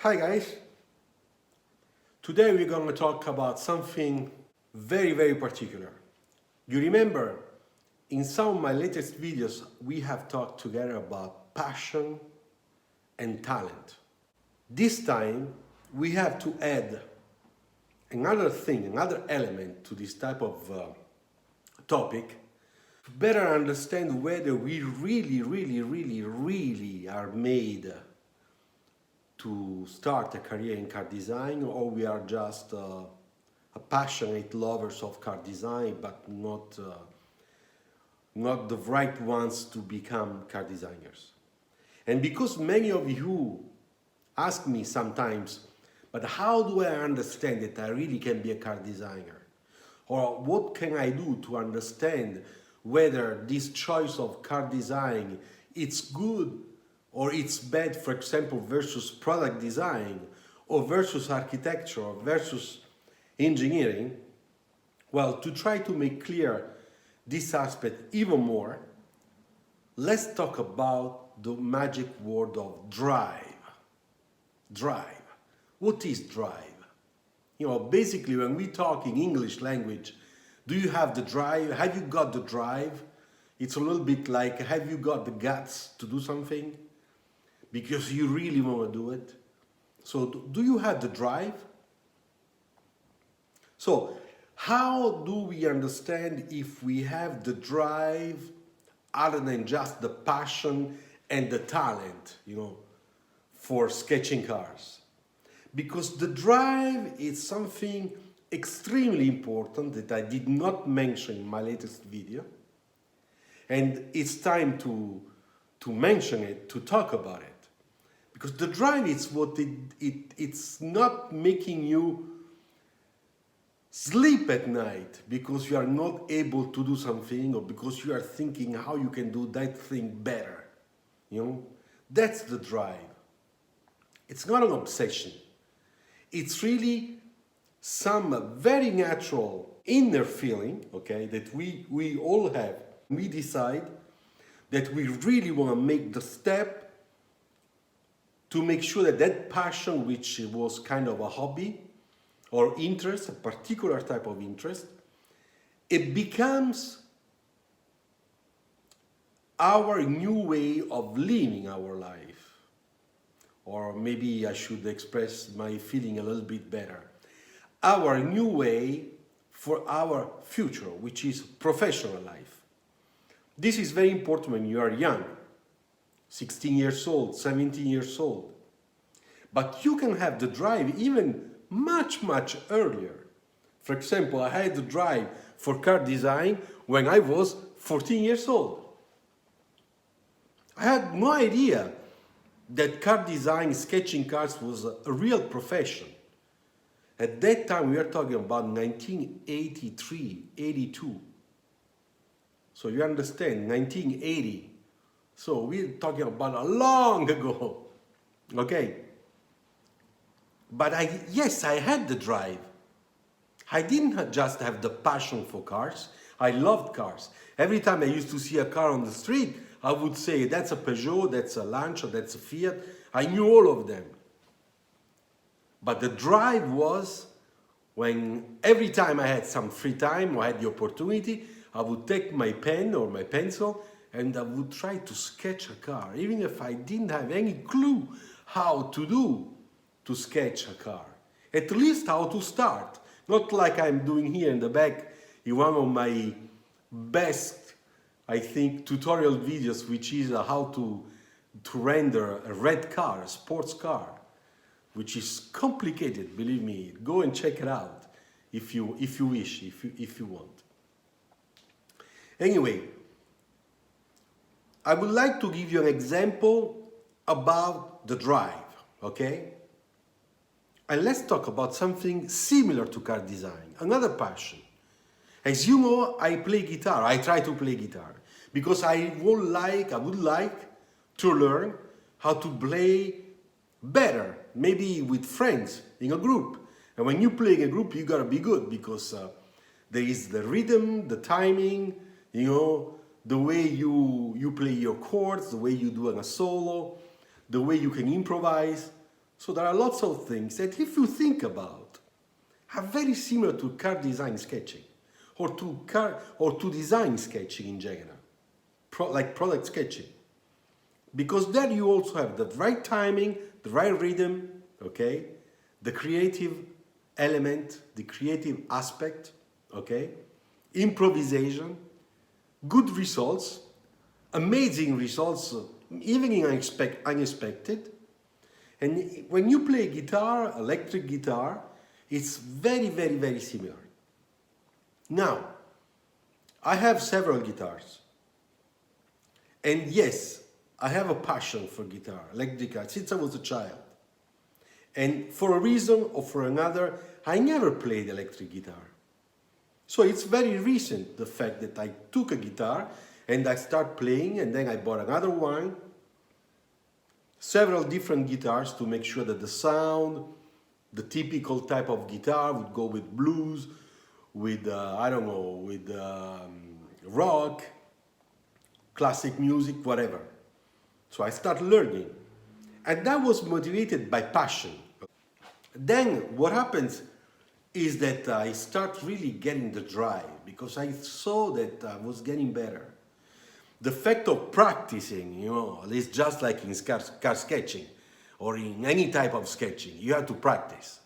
Hi guys, today we're going to talk about something very particular. You remember in some of my latest videos we have talked together about passion and talent. This time we have to add another thing, another element to this type of topic to better understand whether we really are made to start a career in car design, or we are just a passionate lovers of car design but not the right ones to become car designers. And because many of you ask me sometimes, but how do I understand that I really can be a car designer? Or what can I do to understand whether this choice of car design it's good or it's bad, for example, versus product design, or versus architecture, or versus engineering? Well, to try to make clear this aspect even more, let's talk about the magic word of drive. Drive. What is drive? Basically, when we talk in English language, do you have the drive? Have you got the drive? It's a little bit like, have you got the guts to do something? Because you really want to do it. So do you have the drive? So how do we understand if we have the drive other than just the passion and the talent, for sketching cars? Because the drive is something extremely important that I did not mention in my latest video. And it's time to mention it, to talk about it. Because the drive is what it's not making you sleep at night because you are not able to do something, or because you are thinking how you can do that thing better. That's the drive. It's not an obsession. It's really some very natural inner feeling, okay, that we all have. We decide that we really want to make the step to make sure that that passion, which was kind of a hobby or interest, a particular type of interest, it becomes our new way of living our life. Or maybe I should express my feeling a little bit better. Our new way for our future, which is professional life. This is very important when you are young. 16 years old, 17 years old. But you can have the drive even much earlier. For example, I had the drive for car design when I was 14 years old. I had no idea that car design, sketching cars, was a real profession. At that time, we are talking about 1983, 82. So you understand, 1980. So we're talking about a long ago, okay? But yes, I had the drive. I didn't just have the passion for cars. I loved cars. Every time I used to see a car on the street, I would say, that's a Peugeot, that's a Lancia, that's a Fiat. I knew all of them. But the drive was when every time I had some free time or had the opportunity, I would take my pen or my pencil and I would try to sketch a car, even if I didn't have any clue how to sketch a car. At least how to start. Not like I'm doing here in the back in one of my best, I think, tutorial videos, which is how to render a red car, a sports car, which is complicated, believe me. Go and check it out if you wish, if you want. Anyway, I would like to give you an example about the drive, okay? And let's talk about something similar to car design, another passion. As you know, I play guitar. I try to play guitar because I would like to learn how to play better, maybe with friends in a group. And when you play in a group, you gotta be good because there is the rhythm, the timing, the way you play your chords, the way you do a solo, the way you can improvise. So there are lots of things that if you think about are very similar to car design sketching or to design sketching in general, like product sketching. Because there you also have the right timing, the right rhythm, okay? The creative element, the creative aspect, okay? Improvisation, good results, amazing results, even in unexpected. And when you play guitar, electric guitar, it's very, very, very similar. Now, I have several guitars. And yes, I have a passion for guitar, electric guitar, since I was a child. And for a reason or for another, I never played electric guitar. So it's very recent, the fact that I took a guitar and I start playing, and then I bought another one, several different guitars to make sure that the sound, the typical type of guitar would go with blues, with, I don't know, with rock, classic music, whatever. So I start learning. And that was motivated by passion. Then what happens is that I start really getting the drive because I saw that I was getting better. The fact of practicing, you know, it's just like in car sketching or in any type of sketching, you have to practice.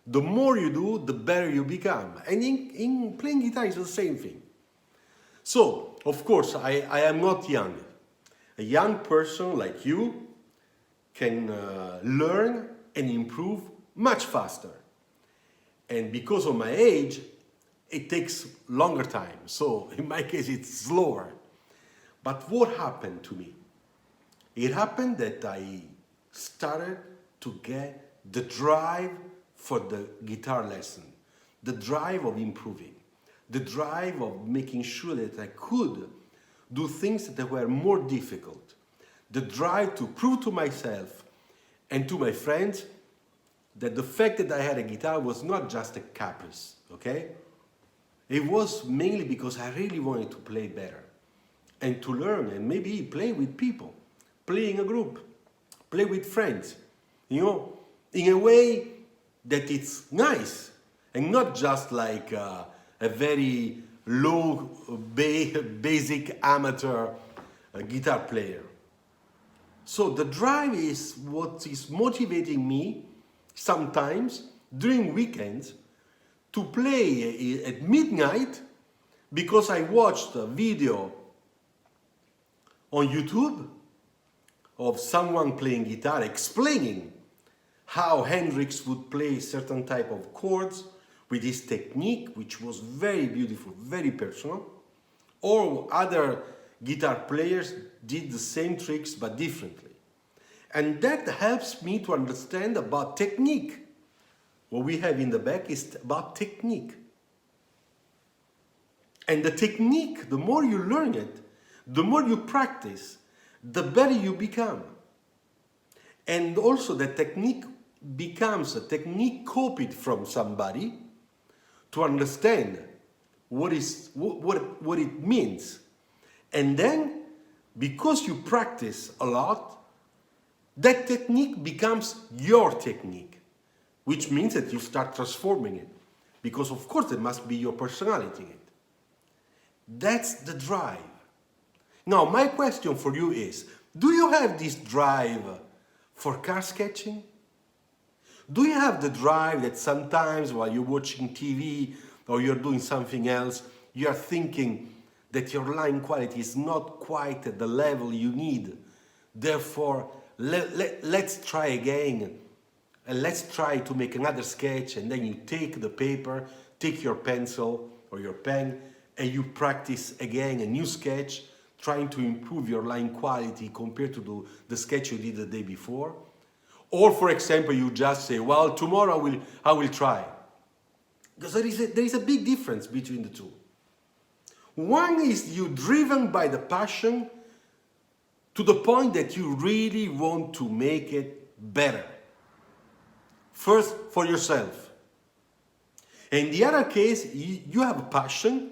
The more you do, the better you become. And in playing guitar, it's the same thing. So, of course, I am not young. A young person like you can learn and improve much faster. And because of my age, it takes longer time. So in my case, it's slower. But what happened to me? It happened that I started to get the drive for the guitar lesson, the drive of improving, the drive of making sure that I could do things that were more difficult, the drive to prove to myself and to my friends that the fact that I had a guitar was not just a caprice, okay? It was mainly because I really wanted to play better and to learn and maybe play with people, play in a group, play with friends, you know, in a way that it's nice and not just like a very low basic amateur guitar player. So the drive is what is motivating me sometimes during weekends to play at midnight because I watched a video on YouTube of someone playing guitar explaining how Hendrix would play certain type of chords with his technique, which was very beautiful, very personal, or other guitar players did the same tricks but differently. And that helps me to understand about technique. What we have in the back is about technique. And the technique, the more you learn it, the more you practice, the better you become. And also the technique becomes a technique copied from somebody to understand what it means. And then, because you practice a lot, that technique becomes your technique, which means that you start transforming it. Because of course there must be your personality in it. That's the drive. Now, my question for you is, do you have this drive for car sketching? Do you have the drive that sometimes while you're watching TV or you're doing something else, you are thinking that your line quality is not quite at the level you need? Therefore, let's try again and let's try to make another sketch, and then you take the paper, take your pencil or your pen, and you practice again a new sketch, trying to improve your line quality compared to the sketch you did the day before. Or, for example, you just say, well, tomorrow I will try. Because there is a big difference between the two. One is you driven by the passion to the point that you really want to make it better. First, for yourself. In the other case, you have a passion,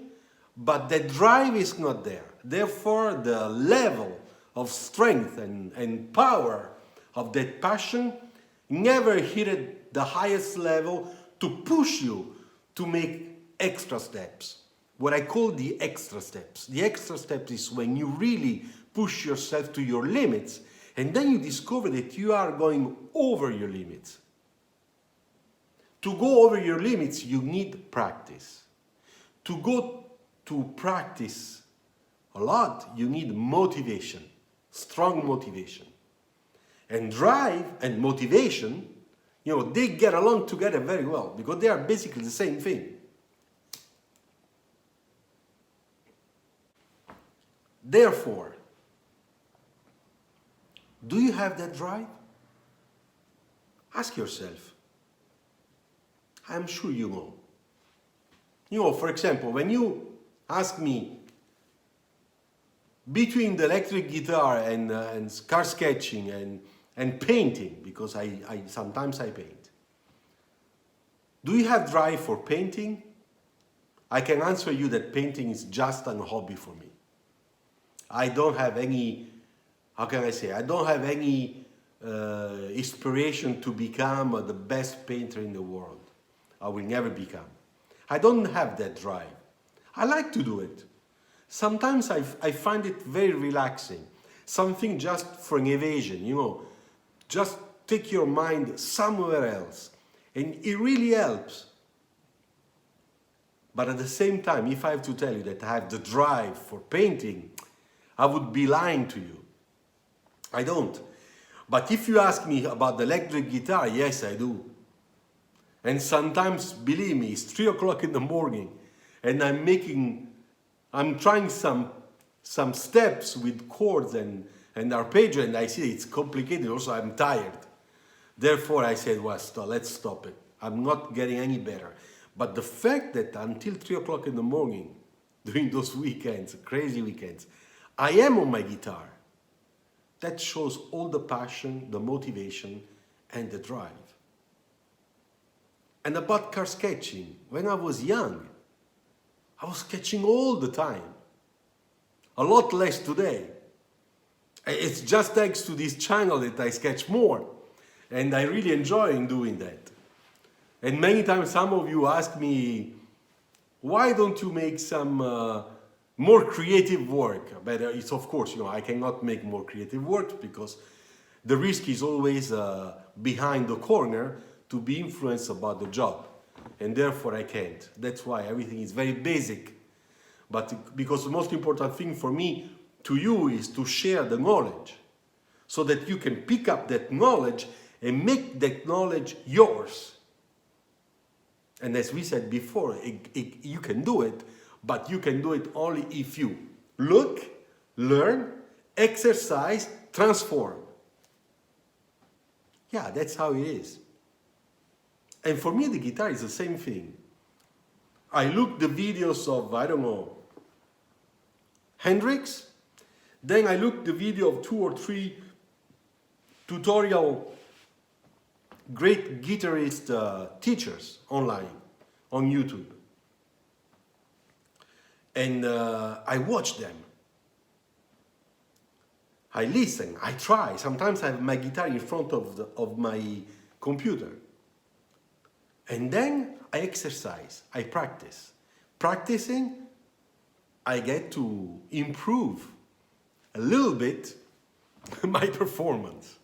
but the drive is not there. Therefore, the level of strength and power of that passion never hit at the highest level to push you to make extra steps. What I call the extra steps. The extra steps is when you really push yourself to your limits, and then you discover that you are going over your limits. To go over your limits, you need practice. To go to practice a lot, you need motivation, strong motivation. And drive and motivation, they get along together very well because they are basically the same thing. Therefore, do you have that drive? Ask yourself. I'm sure you know. For example, when you ask me between the electric guitar and car sketching and painting, because I sometimes I paint. Do you have drive for painting? I can answer you that painting is just a hobby for me. I don't have any, how can I say, I don't have any inspiration to become the best painter in the world. I will never become. I don't have that drive. I like to do it. Sometimes I find it very relaxing. Something just for an evasion, just take your mind somewhere else. And it really helps. But at the same time, if I have to tell you that I have the drive for painting, I would be lying to you. I don't. But if you ask me about the electric guitar, yes, I do. And sometimes, believe me, it's 3 o'clock in the morning and I'm trying some steps with chords and arpeggio, and I see it's complicated. Also, I'm tired. Therefore, I said, well, let's stop it. I'm not getting any better. But the fact that until 3 o'clock in the morning, during those weekends, crazy weekends, I am on my guitar, that shows all the passion, the motivation, and the drive. And about car sketching, when I was young, I was sketching all the time. A lot less today. It's just thanks to this channel that I sketch more. And I really enjoy doing that. And many times some of you ask me, why don't you make some more creative work? But it's of course, I cannot make more creative work because the risk is always behind the corner to be influenced about the job. And therefore I can't. That's why everything is very basic. But because the most important thing for me to you is to share the knowledge so that you can pick up that knowledge and make that knowledge yours. And as we said before, you can do it, but you can do it only if you look, learn, exercise, transform. Yeah, that's how it is. And for me, the guitar is the same thing. I look the videos of, I don't know, Hendrix. Then I look the video of 2 or 3 tutorial great guitarist teachers online, on YouTube. And I watch them. I listen, I try. Sometimes I have my guitar in front of my computer. And then I exercise, I practice. Practicing, I get to improve a little bit my performance.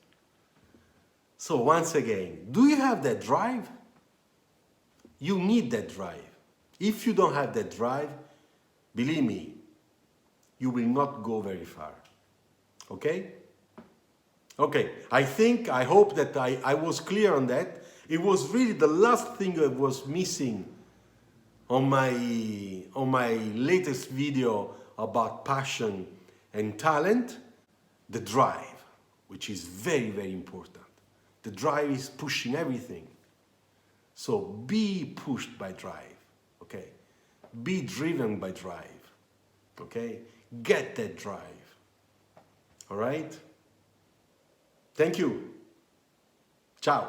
So once again, do you have that drive? You need that drive. If you don't have that drive, believe me, you will not go very far. Okay? Okay, I hope that I was clear on that. It was really the last thing that was missing on my latest video about passion and talent, the drive, which is very, very important. The drive is pushing everything. So be pushed by drive, okay? Be driven by drive, okay? Get that drive, all right? Thank you. Ciao.